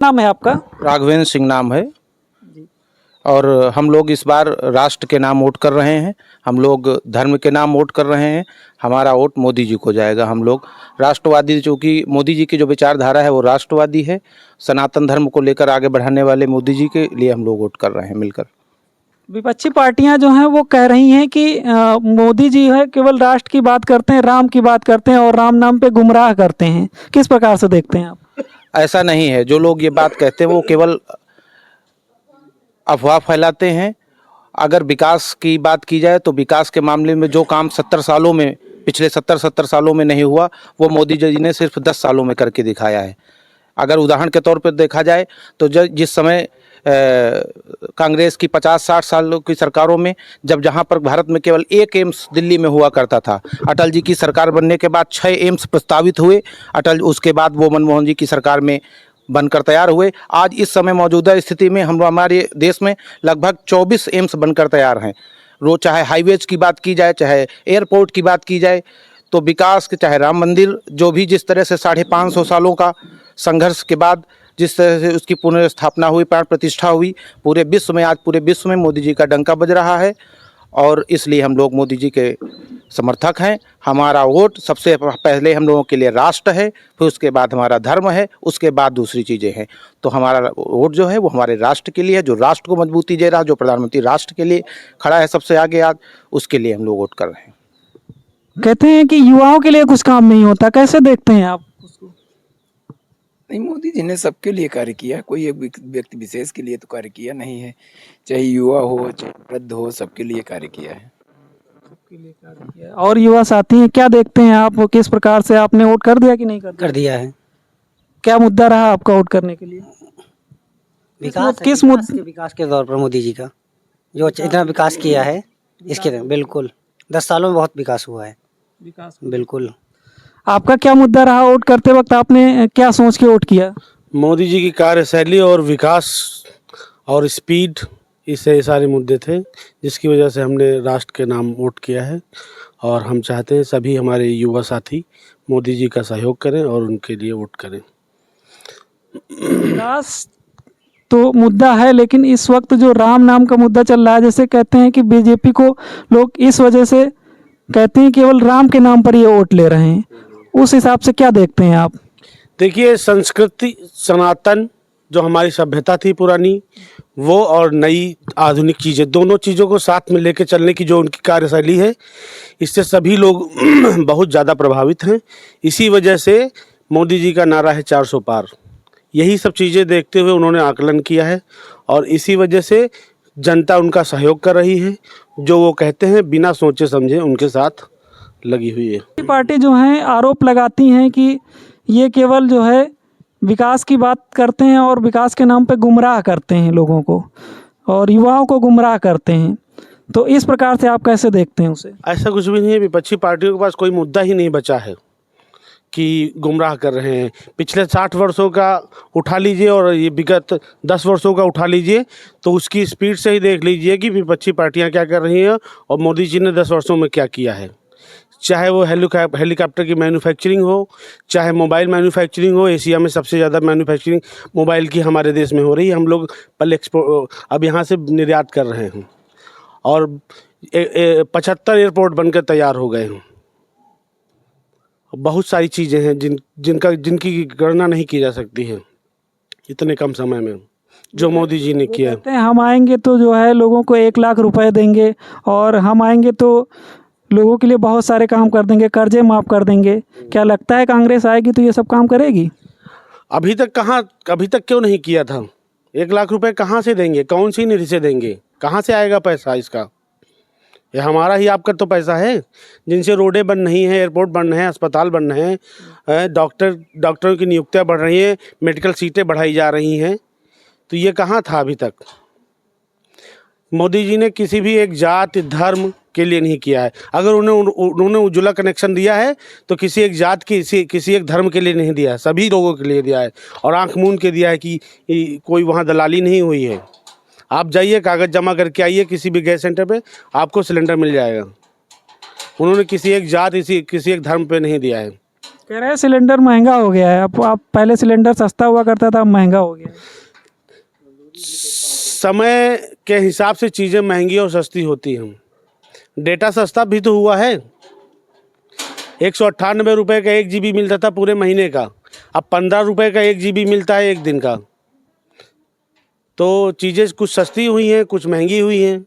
नाम है आपका? राघवेंद्र सिंह नाम है। जी। और हम लोग इस बार राष्ट्र के नाम वोट कर रहे हैं, हम लोग धर्म के नाम वोट कर रहे हैं। हमारा वोट मोदी जी को जाएगा। हम लोग राष्ट्रवादी, चूँकि मोदी जी की जो विचारधारा है वो राष्ट्रवादी है, सनातन धर्म को लेकर आगे बढ़ाने वाले मोदी जी के लिए हम लोग वोट कर रहे हैं मिलकर। विपक्षी पार्टियां जो हैं वो कह रही हैं कि मोदी जी है केवल राष्ट्र की बात करते हैं, राम की बात करते हैं और राम नाम पे गुमराह करते हैं। किस प्रकार से देखते हैं आप? ऐसा नहीं है। जो लोग ये बात कहते हैं वो केवल अफवाह फैलाते हैं। अगर विकास की बात की जाए तो विकास के मामले में जो काम 70 सालों में, पिछले 70 सालों में नहीं हुआ, वो मोदी जी ने सिर्फ 10 सालों में करके दिखाया है। अगर उदाहरण के तौर पर देखा जाए तो जिस समय कांग्रेस की 50-60 सालों की सरकारों में, जब जहां पर भारत में केवल एक एम्स दिल्ली में हुआ करता था, अटल जी की सरकार बनने के बाद 6 एम्स प्रस्तावित हुए। उसके बाद वो मनमोहन जी की सरकार में बनकर तैयार हुए। आज इस समय मौजूदा स्थिति में हमारे देश में लगभग 24 एम्स बनकर तैयार हैं। चाहे हाईवेज की बात की जाए, चाहे एयरपोर्ट की बात की जाए, तो विकास के, चाहे राम मंदिर, जो भी जिस तरह से 550 सालों का संघर्ष के बाद जिस तरह से उसकी पुनर्स्थापना हुई, प्राण प्रतिष्ठा हुई, पूरे विश्व में, आज पूरे विश्व में मोदी जी का डंका बज रहा है। और इसलिए हम लोग मोदी जी के समर्थक हैं। हमारा वोट सबसे पहले हम लोगों के लिए राष्ट्र है, फिर उसके बाद हमारा धर्म है, उसके बाद दूसरी चीज़ें हैं। तो हमारा वोट जो है वो हमारे राष्ट्र के लिए है, जो राष्ट्र को मजबूती दे रहा, जो प्रधानमंत्री राष्ट्र के लिए खड़ा है सबसे आगे आज, उसके लिए हम लोग वोट कर रहे हैं। कहते हैं कि युवाओं के लिए कुछ काम नहीं होता, कैसे देखते हैं आप उसको? नहीं, मोदी जी ने सबके लिए कार्य किया, कोई एक व्यक्ति विशेष के लिए तो कार्य किया नहीं है। चाहे युवा हो, चाहे वृद्ध हो, सबके लिए कार्य किया है। सबके लिए कार्य किया। और युवा साथी हैं, क्या देखते हैं आप? किस प्रकार से आपने वोट कर दिया कि नहीं कर दिया? कर दिया है। क्या मुद्दा रहा आपका वोट करने के लिए? किस मुद्दे? विकास के तौर पर मोदी जी का जो इतना विकास किया है, इसके बिल्कुल 10 सालों में बहुत विकास हुआ है। विकास। बिल्कुल। आपका क्या मुद्दा रहा वोट करते वक्त? आपने क्या सोच के वोट किया? मोदी जी की कार्यशैली और विकास और स्पीड, इससे सारे मुद्दे थे, जिसकी वजह से हमने राष्ट्र के नाम वोट किया है। और हम चाहते हैं सभी हमारे युवा साथी मोदी जी का सहयोग करें और उनके लिए वोट करें। विकास तो मुद्दा है, लेकिन इस वक्त जो राम नाम का मुद्दा चल रहा है, जैसे कहते हैं कि बीजेपी को लोग इस वजह से कहते हैं केवल राम के नाम पर ये वोट ले रहे हैं, उस हिसाब से क्या देखते हैं आप? देखिए, संस्कृति, सनातन जो हमारी सभ्यता थी पुरानी, वो और नई आधुनिक चीज़ें, दोनों चीज़ों को साथ में लेकर चलने की जो उनकी कार्यशैली है, इससे सभी लोग बहुत ज़्यादा प्रभावित हैं। इसी वजह से मोदी जी का नारा है 400 पार। यही सब चीज़ें देखते हुए उन्होंने आकलन किया है और इसी वजह से जनता उनका सहयोग कर रही है। जो वो कहते हैं बिना सोचे समझे उनके साथ लगी हुई है। पार्टी जो हैं आरोप लगाती हैं कि ये केवल जो है विकास की बात करते हैं और विकास के नाम पे गुमराह करते हैं लोगों को और युवाओं को गुमराह करते हैं। तो इस प्रकार से आप कैसे देखते हैं उसे? ऐसा कुछ भी नहीं है। विपक्षी पार्टियों के पास कोई मुद्दा ही नहीं बचा है कि गुमराह कर रहे हैं। पिछले 60 वर्षों का उठा लीजिए और ये विगत 10 वर्षों का उठा लीजिए, तो उसकी स्पीड से ही देख लीजिए कि विपक्षी पार्टियां क्या कर रही हैं और मोदी जी ने 10 वर्षों में क्या किया है। चाहे वो हेलीकॉप्टर की मैन्युफैक्चरिंग हो, चाहे मोबाइल मैन्युफैक्चरिंग हो। एशिया में सबसे ज़्यादा मैन्युफैक्चरिंग मोबाइल की हमारे देश में हो रही है। हम लोग पहले अब यहाँ से निर्यात कर रहे हैं और 75 एयरपोर्ट बनकर तैयार हो गए हैं। बहुत सारी चीज़ें हैं जिनकी गणना नहीं की जा सकती है इतने कम समय में, जो मोदी जी ने किया। कहते हैं हम आएंगे तो जो है लोगों को 1 लाख रुपए देंगे और हम आएंगे तो लोगों के लिए बहुत सारे काम कर देंगे, कर्जे माफ़ कर देंगे। क्या लगता है कांग्रेस आएगी तो ये सब काम करेगी? अभी तक क्यों नहीं किया था? 1 लाख रुपए कहाँ से देंगे? कौन सी निधि से देंगे? कहाँ से आएगा पैसा इसका? ये हमारा ही आपका तो पैसा है, जिनसे रोडें बन रही हैं, एयरपोर्ट बन रहे हैं, अस्पताल बन रहे हैं, डॉक्टरों की नियुक्तियां बढ़ रही हैं, मेडिकल सीटें बढ़ाई जा रही हैं। तो ये कहाँ था अभी तक? मोदी जी ने किसी भी एक जाति धर्म के लिए नहीं किया है। अगर उन्होंने उज्ज्वला कनेक्शन दिया है तो किसी एक जात किसी एक धर्म के लिए नहीं दिया है, सभी लोगों के लिए दिया है और आंख मूंद के दिया है कि कोई वहाँ दलाली नहीं हुई है। आप जाइए, कागज़ जमा करके आइए किसी भी गैस सेंटर पे, आपको सिलेंडर मिल जाएगा। उन्होंने किसी एक जात किसी एक धर्म पे नहीं दिया है। कह रहे हैं सिलेंडर महंगा हो गया है। अब आप पहले सिलेंडर सस्ता हुआ करता था, अब महंगा हो गया है। समय के हिसाब से चीज़ें महंगी और सस्ती होती हैं। डेटा सस्ता भी तो हुआ है। 198 रुपये का 1 GB मिलता था पूरे महीने का, अब 15 रुपये का 1 GB मिलता है 1 दिन का। तो चीज़ें कुछ सस्ती हुई हैं, कुछ महंगी हुई हैं।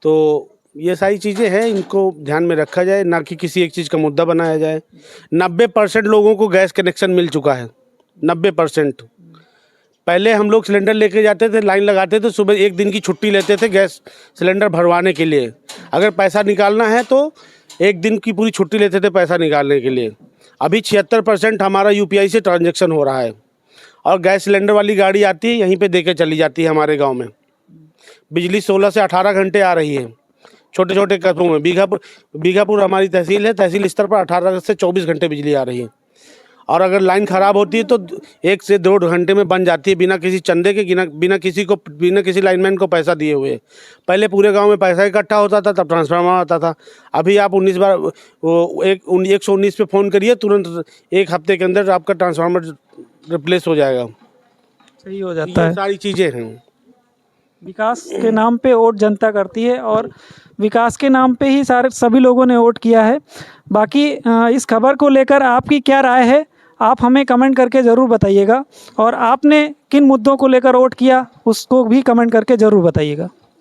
तो ये सारी चीज़ें हैं, इनको ध्यान में रखा जाए, ना कि किसी एक चीज़ का मुद्दा बनाया जाए। 90% लोगों को गैस कनेक्शन मिल चुका है, 90%। पहले हम लोग सिलेंडर लेके जाते थे, लाइन लगाते थे, सुबह 1 दिन की छुट्टी लेते थे गैस सिलेंडर भरवाने के लिए। अगर पैसा निकालना है तो 1 दिन की पूरी छुट्टी लेते थे पैसा निकालने के लिए। अभी 76% हमारा UPI से ट्रांजैक्शन हो रहा है, और गैस सिलेंडर वाली गाड़ी आती है, यहीं पे दे के चली जाती है हमारे गांव में। बिजली 16 से 18 घंटे आ रही है छोटे छोटे कस्बों में। बीघापुर हमारी तहसील है, तहसील स्तर पर 18 से 24 घंटे बिजली आ रही है। और अगर लाइन ख़राब होती है तो 1 से 2 घंटे में बन जाती है, बिना किसी चंदे के, बिना किसी लाइनमैन को पैसा दिए हुए। पहले पूरे गांव में पैसा इकट्ठा होता था, तब ट्रांसफार्मर आता था। अभी आप 19 बार 119 पे फ़ोन करिए, तुरंत 1 हफ्ते के अंदर आपका ट्रांसफार्मर रिप्लेस हो जाएगा। सही हो जाता ये है। सारी चीज़ें हैं। विकास के नाम पे वोट जनता करती है, और विकास के नाम पे ही सभी लोगों ने वोट किया है। बाकी इस खबर को लेकर आपकी क्या राय है, आप हमें कमेंट करके ज़रूर बताइएगा, और आपने किन मुद्दों को लेकर वोट किया उसको भी कमेंट करके ज़रूर बताइएगा।